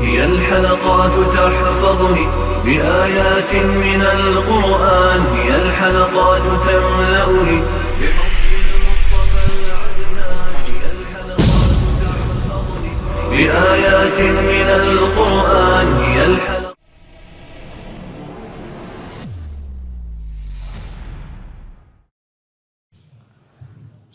هي الحلقات تحفظني بآيات من القرآن، هي الحلقات تملأني بحب المصطفى العدنان، هي الحلقات تحفظني بآيات من القرآن، هي الحلقات.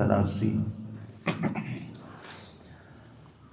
83।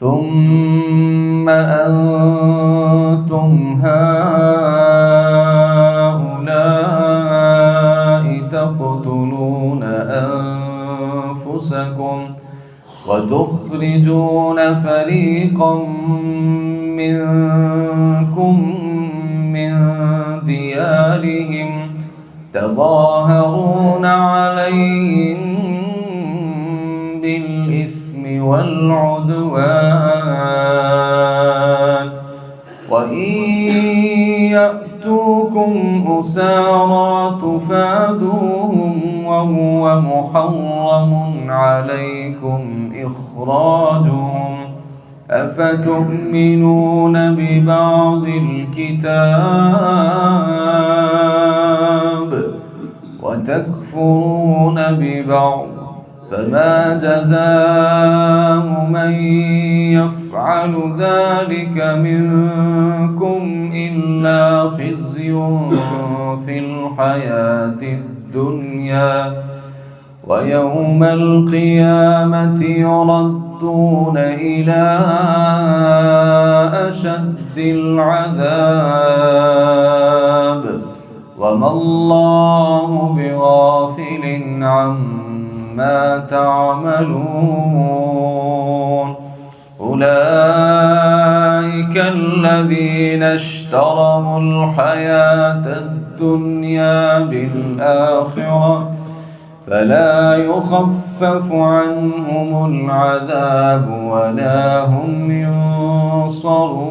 ثم أنتم هؤلاء تقتلون أنفسكم وتخرجون فريقا منكم من ديارهم تظاهرون عليهم بالإثم والعدوان وإن يأتوكم أسارى تفادوهم وهو محرم عليكم إخراجهم أفتؤمنون ببعض الكتاب وتكفرون ببعض فما جزاء من يفعل ذلك منكم إلا خزي في الحياة الدنيا ويوم القيامة يردون إلى أشد العذاب وما الله بغافل عما تعملون أولئك الذين اشتروا الحياة الدنيا بالآخرة فلا يخفف عنهم العذاب ولا هم ينصرون।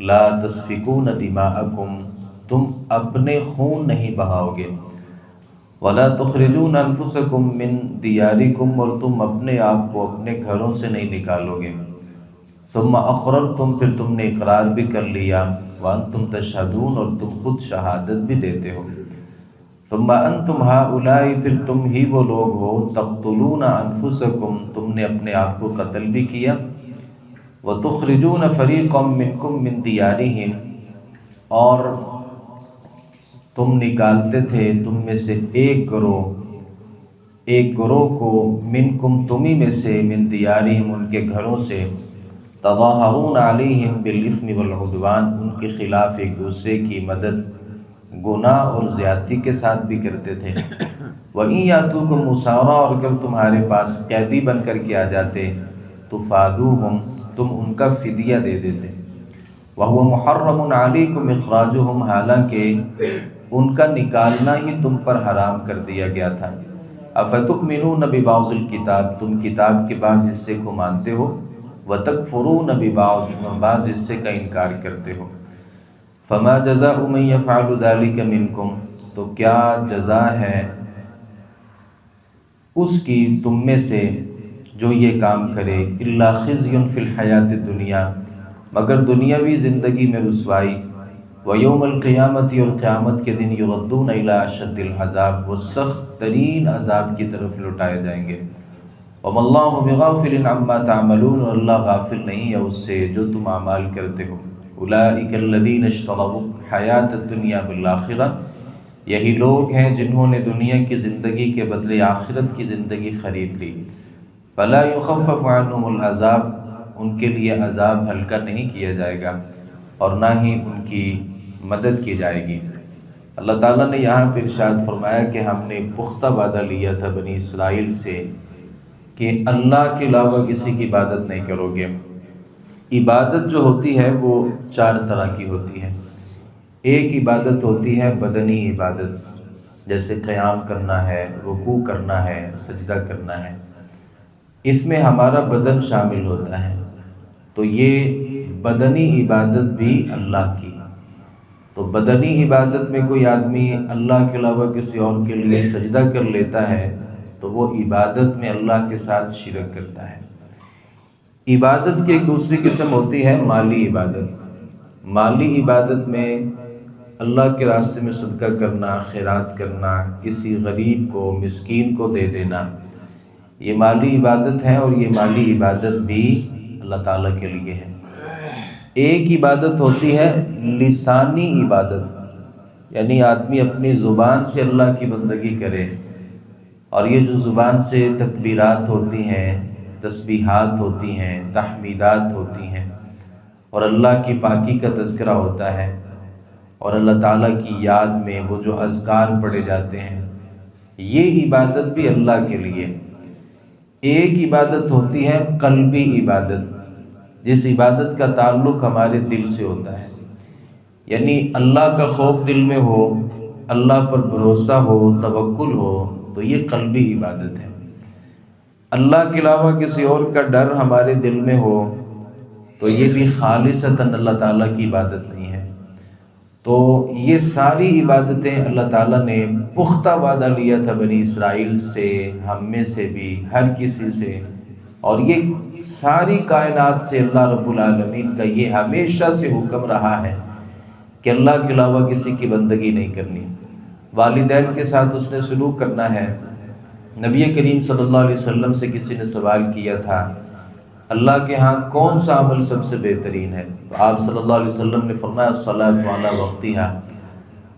لا تسفکون دماءکم، تم اپنے خون نہیں بہاؤ گے، ولا تخرجون انفسکم من دیارکم، اور تم اپنے آپ کو اپنے گھروں سے نہیں نکالو گے، ثم اقررتم، پھر تم نے اقرار بھی کر لیا، وانتم تشہدون، اور تم خود شہادت بھی دیتے ہو، ثم انتم ہؤلاء، پھر تم ہی وہ لوگ ہو، تقتلون انفسکم، تم نے اپنے آپ کو قتل بھی کیا، وتخرجون فریقا منکم من دیارہم، اور تم نکالتے تھے تم میں سے ایک گروہ کو، منکم تمہیں میں سے، من دیارہم ان کے گھروں سے، تظاہرون علیہم بالاثم والعدوان، ان کے خلاف ایک دوسرے کی مدد گناہ اور زیادتی کے ساتھ بھی کرتے تھے، وَإِن يَأْتُوكُمْ أُسَارَىٰ، اور اگر تمہارے پاس قیدی بن کر کے آ جاتے، تُفَادُوهُمْ، تم ان کا فدیہ دے دیتے، وَهُوَ مُحَرَّمٌ عَلَيْكُمْ إِخْرَاجُهُمْ، حالانکہ ان کا نکالنا ہی تم پر حرام کر دیا گیا تھا، أَفَتُؤْمِنُونَ بِبَعْضِ الْكِتَابِ، تم کتاب کے بعض حصے کو مانتے ہو، وَتَكْفُرُونَ بِبَعْضٍ، بعض حصے کا انکار کرتے ہو، فَمَا جَزَاءُ مَن يَفْعَلُ ذَلِكَ مِنكُمْ، تو کیا جزا ہے اس کی تم میں سے جو یہ کام کرے، إِلَّا خِزْيٌ فِي الْحَيَاةِ الدُّنْيَا، مگر دنیاوی زندگی میں رسوائی، وَيَوْمَ الْقِيَامَةِ، اور قیامت کے دن، يُرَدُّونَ إِلَىٰ أَشَدِّ الْعَذَابِ، وہ سخت ترین عذاب کی طرف لوٹائے جائیں گے، وَمَا اللَّهُ بِغَافِلٍ عَمَّا تَعْمَلُونَ، اور اللہ غافل نہیں ہے اس سے جو تم اعمال کرتے ہو، أُولَٰئِكَ الَّذِينَ اشْتَرَوُا الْحَيَاةَ الدُّنْيَا بِالْآخِرَةِ، یہی لوگ ہیں جنہوں نے دنیا کی زندگی کے بدلے آخرت کی زندگی خرید لی، فَلَا يُخَفَّفُ عَنْهُمُ الْعَذَابُ، ان کے لیے عذاب ہلکا نہیں کیا جائے گا، اور نہ ہی ان کی مدد کی جائے گی۔ اللہ تعالیٰ نے یہاں پہ ارشاد فرمایا کہ ہم نے پختہ وعدہ لیا تھا بنی اسرائیل سے کہ اللہ کے علاوہ کسی کی عبادت نہیں کرو گے۔ عبادت جو ہوتی ہے وہ 4 طرح کی ہوتی ہے۔ ایک عبادت ہوتی ہے بدنی عبادت، جیسے قیام کرنا ہے، رکوع کرنا ہے، سجدہ کرنا ہے، اس میں ہمارا بدن شامل ہوتا ہے، تو یہ بدنی عبادت بھی اللہ کی۔ تو بدنی عبادت میں کوئی آدمی اللہ کے علاوہ کسی اور کے لیے سجدہ کر لیتا ہے تو وہ عبادت میں اللہ کے ساتھ شرک کرتا ہے۔ عبادت کی ایک دوسری قسم ہوتی ہے مالی عبادت۔ مالی عبادت میں اللہ کے راستے میں صدقہ کرنا، خیرات کرنا، کسی غریب کو، مسکین کو دے دینا، یہ مالی عبادت ہے، اور یہ مالی عبادت بھی اللہ تعالیٰ کے لیے ہے۔ ایک عبادت ہوتی ہے لسانی عبادت، یعنی آدمی اپنی زبان سے اللہ کی بندگی کرے، اور یہ جو زبان سے تکبیرات ہوتی ہیں، تسبیحات ہوتی ہیں، تحمیدات ہوتی ہیں، اور اللہ کی پاکی کا تذکرہ ہوتا ہے، اور اللہ تعالیٰ کی یاد میں وہ جو اذکار پڑھے جاتے ہیں، یہ عبادت بھی اللہ کے لیے۔ ایک عبادت ہوتی ہے قلبی عبادت، جس عبادت کا تعلق ہمارے دل سے ہوتا ہے، یعنی اللہ کا خوف دل میں ہو، اللہ پر بھروسہ ہو، توکل ہو، تو یہ قلبی عبادت ہے۔ اللہ کے علاوہ کسی اور کا ڈر ہمارے دل میں ہو تو یہ بھی خالصتاً اللہ تعالیٰ کی عبادت نہیں ہے۔ تو یہ ساری عبادتیں اللہ تعالیٰ نے پختہ وعدہ لیا تھا بنی اسرائیل سے، ہم میں سے بھی، ہر کسی سے، اور یہ ساری کائنات سے اللہ رب العالمین کا یہ ہمیشہ سے حکم رہا ہے کہ اللہ کے علاوہ کسی کی بندگی نہیں کرنی، والدین کے ساتھ اس نے سلوک کرنا ہے۔ نبی کریم صلی اللہ علیہ وسلم سے کسی نے سوال کیا تھا اللہ کے ہاں کون سا عمل سب سے بہترین ہے، تو آپ صلی اللہ علیہ وسلم نے فرمایا الصلاۃ علی وقتہا،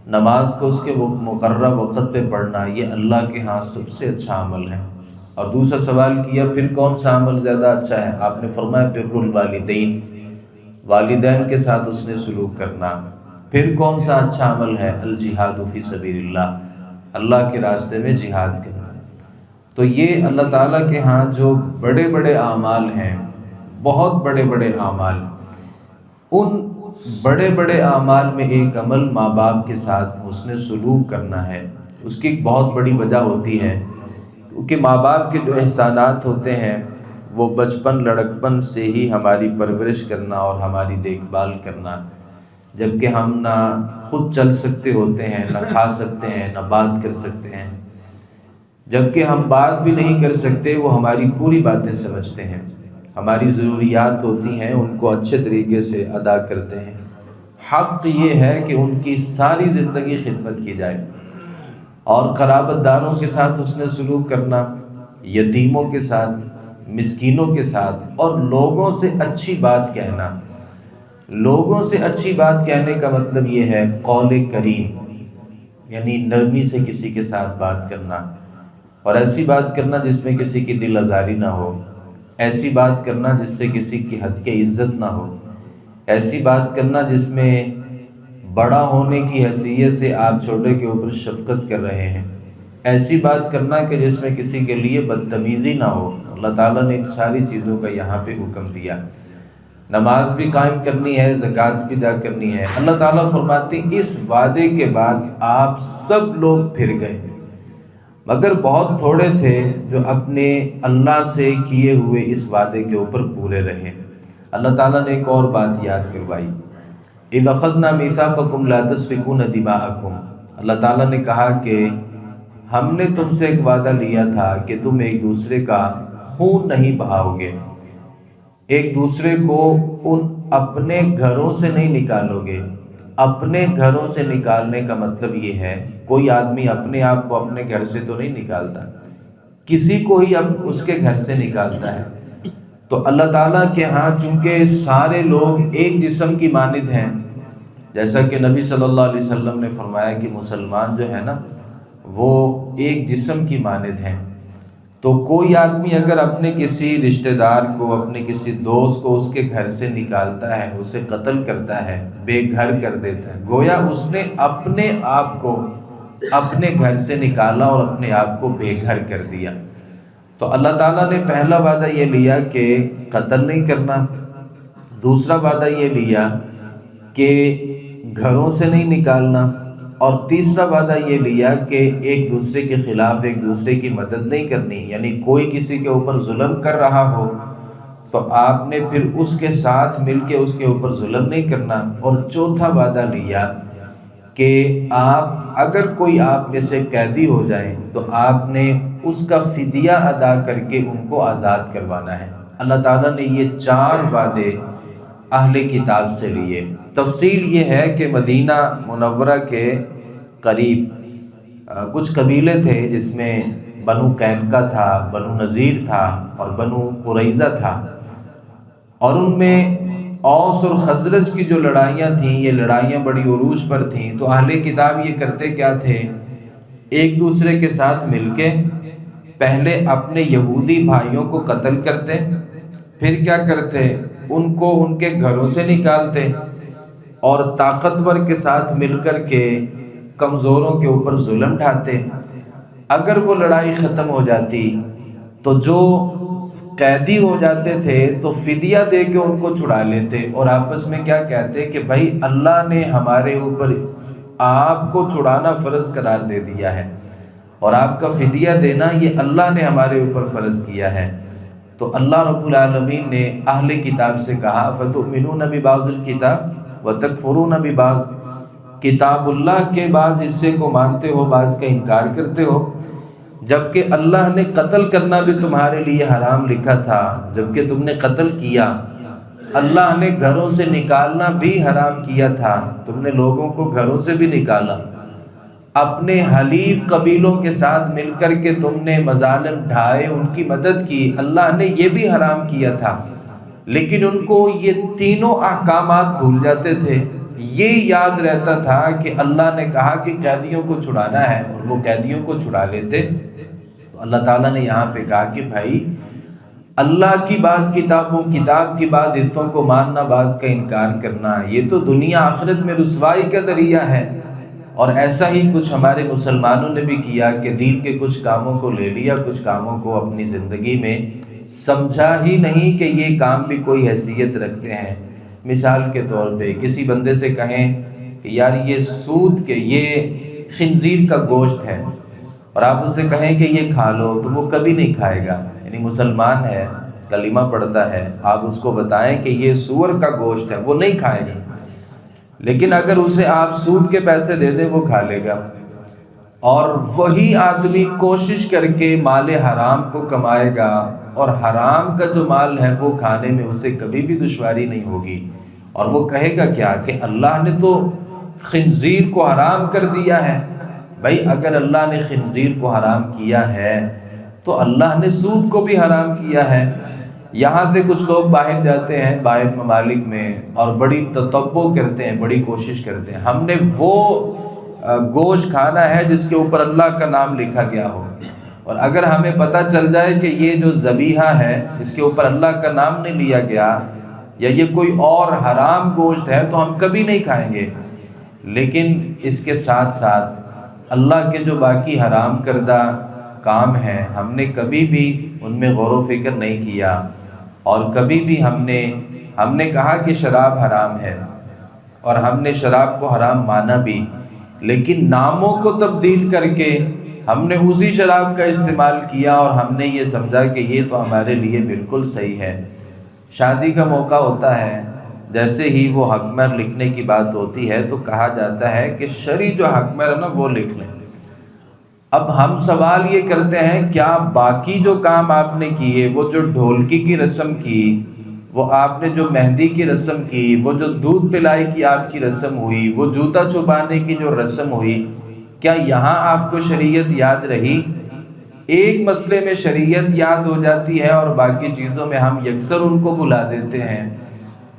نماز کو اس کے مقررہ وقت پہ پڑھنا، یہ اللہ کے ہاں سب سے اچھا عمل ہے۔ اور دوسرا سوال کیا پھر کون سا عمل زیادہ اچھا ہے، آپ نے فرمایا بر الوالدین، والدین کے ساتھ اس نے سلوک کرنا۔ پھر کون سا اچھا عمل ہے، الجہاد فی سبیل اللہ، اللہ کے راستے میں جہاد کرنا۔ تو یہ اللہ تعالیٰ کے ہاں جو بڑے بڑے اعمال ہیں، بہت بڑے بڑے اعمال، ان بڑے بڑے اعمال میں ایک عمل ماں باپ کے ساتھ حسن سلوک کرنا ہے۔ اس کی ایک بہت بڑی وجہ ہوتی ہے کیونکہ ماں باپ کے جو احسانات ہوتے ہیں وہ بچپن لڑکپن سے ہی ہماری پرورش کرنا اور ہماری دیکھ بھال کرنا، جبکہ ہم نہ خود چل سکتے ہوتے ہیں، نہ کھا سکتے ہیں، نہ بات کر سکتے ہیں، جبکہ ہم بات بھی نہیں کر سکتے، وہ ہماری پوری باتیں سمجھتے ہیں، ہماری ضروریات ہوتی ہیں ان کو اچھے طریقے سے ادا کرتے ہیں۔ حق یہ ہے کہ ان کی ساری زندگی خدمت کی جائے، اور قرابت داروں کے ساتھ حسن سلوک کرنا، یتیموں کے ساتھ، مسکینوں کے ساتھ، اور لوگوں سے اچھی بات کہنا۔ لوگوں سے اچھی بات کہنے کا مطلب یہ ہے قول کریم، یعنی نرمی سے کسی کے ساتھ بات کرنا، اور ایسی بات کرنا جس میں کسی کی دل آزاری نہ ہو، ایسی بات کرنا جس سے کسی کی حد کے عزت نہ ہو، ایسی بات کرنا جس میں بڑا ہونے کی حیثیت سے آپ چھوٹے کے اوپر شفقت کر رہے ہیں، ایسی بات کرنا کہ جس میں کسی کے لیے بدتمیزی نہ ہو۔ اللہ تعالیٰ نے ان ساری چیزوں کا یہاں پہ حکم دیا۔ نماز بھی قائم کرنی ہے، زکوٰۃ بھی ادا کرنی ہے۔ اللہ تعالیٰ فرماتے ہیں اس وعدے کے بعد آپ سب لوگ پھر گئے، مگر بہت تھوڑے تھے جو اپنے اللہ سے کیے ہوئے اس وعدے کے اوپر پورے رہے۔ اللہ تعالیٰ نے ایک اور بات یاد کروائی، اِذْ أَخَذْنَا مِيثَاقَكُمْ لَا تَسْفِكُونَ دِمَاءَكُمْ۔ اللہ تعالیٰ نے کہا کہ ہم نے تم سے ایک وعدہ لیا تھا کہ تم ایک دوسرے کا خون نہیں بہاؤ گے، ایک دوسرے کو اپنے گھروں سے نہیں نکالو گے۔ اپنے گھروں سے نکالنے کا مطلب یہ ہے کوئی آدمی اپنے آپ کو اپنے گھر سے تو نہیں نکالتا، کسی کو ہی اب اس کے گھر سے نکالتا ہے۔ تو اللہ تعالیٰ کے ہاں چونکہ سارے لوگ ایک جسم کی مانند ہیں، جیسا کہ نبی صلی اللہ علیہ وسلم نے فرمایا کہ مسلمان جو ہے نا وہ ایک جسم کی مانند ہیں، تو کوئی آدمی اگر اپنے کسی رشتہ دار کو، اپنے کسی دوست کو اس کے گھر سے نکالتا ہے، اسے قتل کرتا ہے، بے گھر کر دیتا ہے، گویا اس نے اپنے آپ کو اپنے گھر سے نکالا اور اپنے آپ کو بے گھر کر دیا۔ تو اللہ تعالیٰ نے پہلا وعدہ یہ لیا کہ قتل نہیں کرنا، دوسرا وعدہ یہ لیا کہ گھروں سے نہیں نکالنا، اور تیسرا وعدہ یہ لیا کہ ایک دوسرے کے خلاف ایک دوسرے کی مدد نہیں کرنی، یعنی کوئی کسی کے اوپر ظلم کر رہا ہو تو آپ نے پھر اس کے ساتھ مل کے اس کے اوپر ظلم نہیں کرنا، اور چوتھا وعدہ لیا کہ آپ اگر کوئی آپ میں سے قیدی ہو جائے تو آپ نے اس کا فدیہ ادا کر کے ان کو آزاد کروانا ہے۔ اللہ تعالیٰ نے یہ 4 وعدے اہل کتاب سے لیے۔ تفصیل یہ ہے کہ مدینہ منورہ کے قریب کچھ قبیلے تھے جس میں بنو قینقاع تھا، بنو نذیر تھا اور بنو قریظہ تھا، اور ان میں اوس اور خزرج کی جو لڑائیاں تھیں یہ لڑائیاں بڑی عروج پر تھیں۔ تو اہل کتاب یہ کرتے کیا تھے، ایک دوسرے کے ساتھ مل کے پہلے اپنے یہودی بھائیوں کو قتل کرتے، پھر کیا کرتے ان کو ان کے گھروں سے نکالتے، اور طاقتور کے ساتھ مل کر کے کمزوروں کے اوپر ظلم ڈھاتے۔ اگر وہ لڑائی ختم ہو جاتی تو جو قیدی ہو جاتے تھے تو فدیہ دے کے ان کو چھڑا لیتے، اور آپس میں کیا کہتے کہ بھائی اللہ نے ہمارے اوپر آپ کو چھڑانا فرض قرار دے دیا ہے، اور آپ کا فدیہ دینا یہ اللہ نے ہمارے اوپر فرض کیا ہے۔ تو اللہ رب العالمین نے اہل کتاب سے کہا فَتُؤْمِنُونَ بِبَعْضِ الْكِتَابِ وَتَكْفُرُونَ بِبَعْضِ، کتاب اللہ کے بعض حصے کو مانتے ہو، بعض کا انکار کرتے ہو، جبکہ اللہ نے قتل کرنا بھی تمہارے لیے حرام لکھا تھا، جبکہ تم نے قتل کیا۔ اللہ نے گھروں سے نکالنا بھی حرام کیا تھا، تم نے لوگوں کو گھروں سے بھی نکالا۔ اپنے حلیف قبیلوں کے ساتھ مل کر کے تم نے مظالم ڈھائے، ان کی مدد کی، اللہ نے یہ بھی حرام کیا تھا، لیکن ان کو یہ تینوں احکامات بھول جاتے تھے۔ یہ یاد رہتا تھا کہ اللہ نے کہا کہ قیدیوں کو چھڑانا ہے، اور وہ قیدیوں کو چھڑا لیتے۔ تو اللہ تعالیٰ نے یہاں پہ کہا کہ بھائی اللہ کی بعض کتاب کی بعض حصوں کو ماننا، بعض کا انکار کرنا، یہ تو دنیا آخرت میں رسوائی کا ذریعہ ہے۔ اور ایسا ہی کچھ ہمارے مسلمانوں نے بھی کیا کہ دین کے کچھ کاموں کو لے لیا، کچھ کاموں کو اپنی زندگی میں سمجھا ہی نہیں کہ یہ کام بھی کوئی حیثیت رکھتے ہیں۔ مثال کے طور پہ کسی بندے سے کہیں کہ یار یہ سود کے یہ خنزیر کا گوشت ہے، اور آپ اسے کہیں کہ یہ کھا لو، تو وہ کبھی نہیں کھائے گا، یعنی مسلمان ہے کلمہ پڑھتا ہے، آپ اس کو بتائیں کہ یہ سور کا گوشت ہے، وہ نہیں کھائے گا، لیکن اگر اسے آپ سود کے پیسے دے دیں وہ کھا لے گا۔ اور وہی آدمی کوشش کر کے مال حرام کو کمائے گا، اور حرام کا جو مال ہے وہ کھانے میں اسے کبھی بھی دشواری نہیں ہوگی، اور وہ کہے گا کیا کہ اللہ نے تو خنزیر کو حرام کر دیا ہے۔ بھائی اگر اللہ نے خنزیر کو حرام کیا ہے تو اللہ نے سود کو بھی حرام کیا ہے۔ یہاں سے کچھ لوگ باہر جاتے ہیں باہر ممالک میں اور بڑی تتبع کرتے ہیں، بڑی کوشش کرتے ہیں ہم نے وہ گوشت کھانا ہے جس کے اوپر اللہ کا نام لکھا گیا ہو، اور اگر ہمیں پتہ چل جائے کہ یہ جو ذبیحہ ہے اس کے اوپر اللہ کا نام نہیں لیا گیا یا یہ کوئی اور حرام گوشت ہے تو ہم کبھی نہیں کھائیں گے۔ لیکن اس کے ساتھ ساتھ اللہ کے جو باقی حرام کردہ کام ہیں ہم نے کبھی بھی ان میں غور و فکر نہیں کیا، اور کبھی بھی ہم نے کہا کہ شراب حرام ہے اور ہم نے شراب کو حرام مانا بھی، لیکن ناموں کو تبدیل کر کے ہم نے اسی شراب کا استعمال کیا اور ہم نے یہ سمجھا کہ یہ تو ہمارے لیے بالکل صحیح ہے۔ شادی کا موقع ہوتا ہے، جیسے ہی وہ حق مہر لکھنے کی بات ہوتی ہے تو کہا جاتا ہے کہ شرعی جو حق مہر ہے نا وہ لکھ لیں۔ اب ہم سوال یہ کرتے ہیں کیا باقی جو کام آپ نے کیے، وہ جو ڈھولکی کی رسم کی، وہ آپ نے جو مہندی کی رسم کی، وہ جو دودھ پلائی کی آپ کی رسم ہوئی، وہ جوتا چھپانے کی جو رسم ہوئی، کیا یہاں آپ کو شریعت یاد رہی؟ ایک مسئلے میں شریعت یاد ہو جاتی ہے اور باقی چیزوں میں ہم یکسر ان کو بھلا دیتے ہیں۔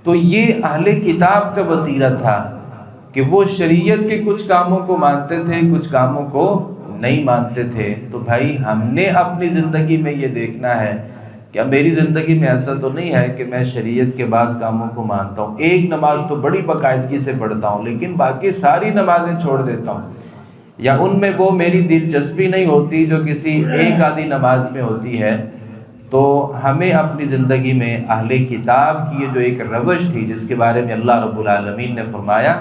تو یہ اہل کتاب کا وتیرہ تھا کہ وہ شریعت کے کچھ کاموں کو مانتے تھے، کچھ کاموں کو نہیں مانتے تھے۔ تو بھائی ہم نے اپنی زندگی میں یہ دیکھنا ہے کہ میری زندگی میں ایسا تو نہیں ہے کہ میں شریعت کے بعض کاموں کو مانتا ہوں، ایک نماز تو بڑی باقاعدگی سے پڑھتا ہوں لیکن باقی ساری نمازیں چھوڑ دیتا ہوں، یا ان میں وہ میری دلچسپی نہیں ہوتی جو کسی ایک آدھی نماز میں ہوتی ہے۔ تو ہمیں اپنی زندگی میں اہل کتاب کی یہ جو ایک روش تھی جس کے بارے میں اللہ رب العالمین نے فرمایا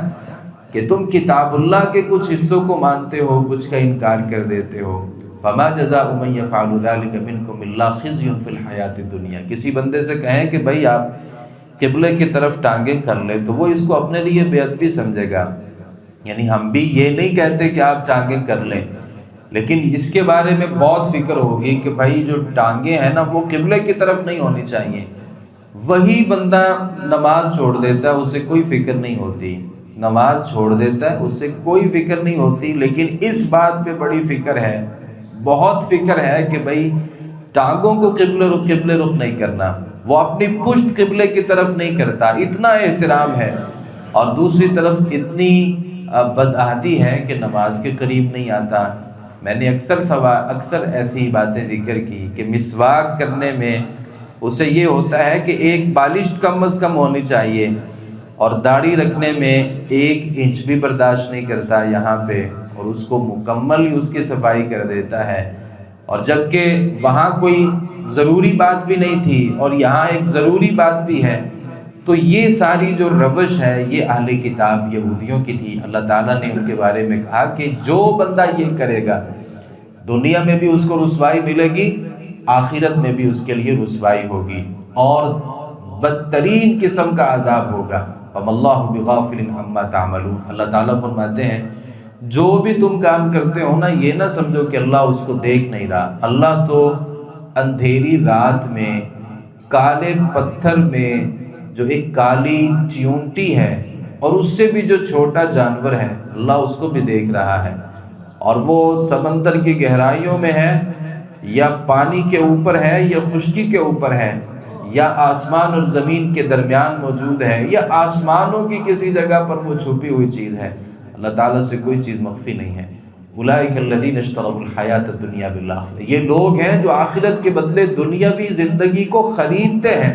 کہ تم کتاب اللہ کے کچھ حصوں کو مانتے ہو، کچھ کا انکار کر دیتے ہو، فما جزاء من يفعل ذلك منكم الا خزي في الحیات الدنیا۔ کسی بندے سے کہیں کہ بھائی آپ قبلے کی طرف ٹانگیں کر لیں تو وہ اس کو اپنے لیے بے ادبی سمجھے گا، یعنی ہم بھی یہ نہیں کہتے کہ آپ ٹانگیں کر لیں، لیکن اس کے بارے میں بہت فکر ہوگی کہ بھائی جو ٹانگیں ہیں نا وہ قبلے کی طرف نہیں ہونی چاہیے۔ وہی بندہ نماز چھوڑ دیتا ہے، اسے کوئی فکر نہیں ہوتی، نماز چھوڑ دیتا ہے اسے کوئی فکر نہیں ہوتی، لیکن اس بات پہ بڑی فکر ہے، بہت فکر ہے کہ بھائی ٹانگوں کو قبلے رخ نہیں کرنا، وہ اپنی پشت قبلے کی طرف نہیں کرتا، اتنا احترام ہے، اور دوسری طرف اتنی بدعہدی ہے کہ نماز کے قریب نہیں آتا۔ میں نے اکثر ایسی باتیں ذکر کی کہ مسواک کرنے میں اسے یہ ہوتا ہے کہ ایک بالشت کم از کم ہونی چاہیے، اور داڑھی رکھنے میں 1 انچ بھی برداشت نہیں کرتا یہاں پہ، اور اس کو مکمل ہی اس کی صفائی کر دیتا ہے، اور جبکہ وہاں کوئی ضروری بات بھی نہیں تھی اور یہاں ایک ضروری بات بھی ہے۔ تو یہ ساری جو روش ہے یہ اہل کتاب یہودیوں کی تھی۔ اللہ تعالیٰ نے ان کے بارے میں کہا کہ جو بندہ یہ کرے گا دنیا میں بھی اس کو رسوائی ملے گی، آخرت میں بھی اس کے لیے رسوائی ہوگی، اور بدترین قسم کا عذاب ہوگا۔ فَمَا اللَّهُ بِغَافِلٍ عَمَّا تَعْمَلُونَ۔ اللہ تعالیٰ فرماتے ہیں جو بھی تم کام کرتے ہو نا یہ نہ سمجھو کہ اللہ اس کو دیکھ نہیں رہا، اللہ تو اندھیری رات میں کالے پتھر میں جو ایک کالی چیونٹی ہے اور اس سے بھی جو چھوٹا جانور ہے اللہ اس کو بھی دیکھ رہا ہے، اور وہ سمندر کی گہرائیوں میں ہے یا پانی کے اوپر ہے یا خشکی کے اوپر ہے یا آسمان اور زمین کے درمیان موجود ہے یا آسمانوں کی کسی جگہ پر وہ چھپی ہوئی چیز ہے، اللہ تعالیٰ سے کوئی چیز مخفی نہیں ہے۔ اولئک الذین اشتروا الحیاۃ الدنیا بالآخرہ، یہ لوگ ہیں جو آخرت کے بدلے دنیاوی زندگی کو خریدتے ہیں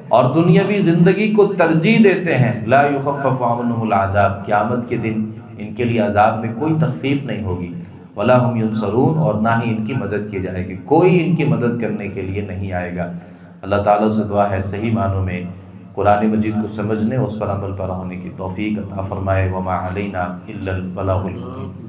اور دنیاوی زندگی کو ترجیح دیتے ہیں۔ لا یخفف عنہم العذاب، قیامت کے دن ان کے لیے عذاب میں کوئی تخفیف نہیں ہوگی، ولا هم ینصرون، اور نہ ہی ان کی مدد کی جائے گی، کوئی ان کی مدد کرنے کے لیے نہیں آئے گا۔ اللہ تعالیٰ سے دعا ہے صحیح معنوں میں قرآن مجید کو سمجھنے، اس پر عمل پیرا ہونے کی توفیق عطا فرمائے۔ وما علینا الا البلاغ المبین۔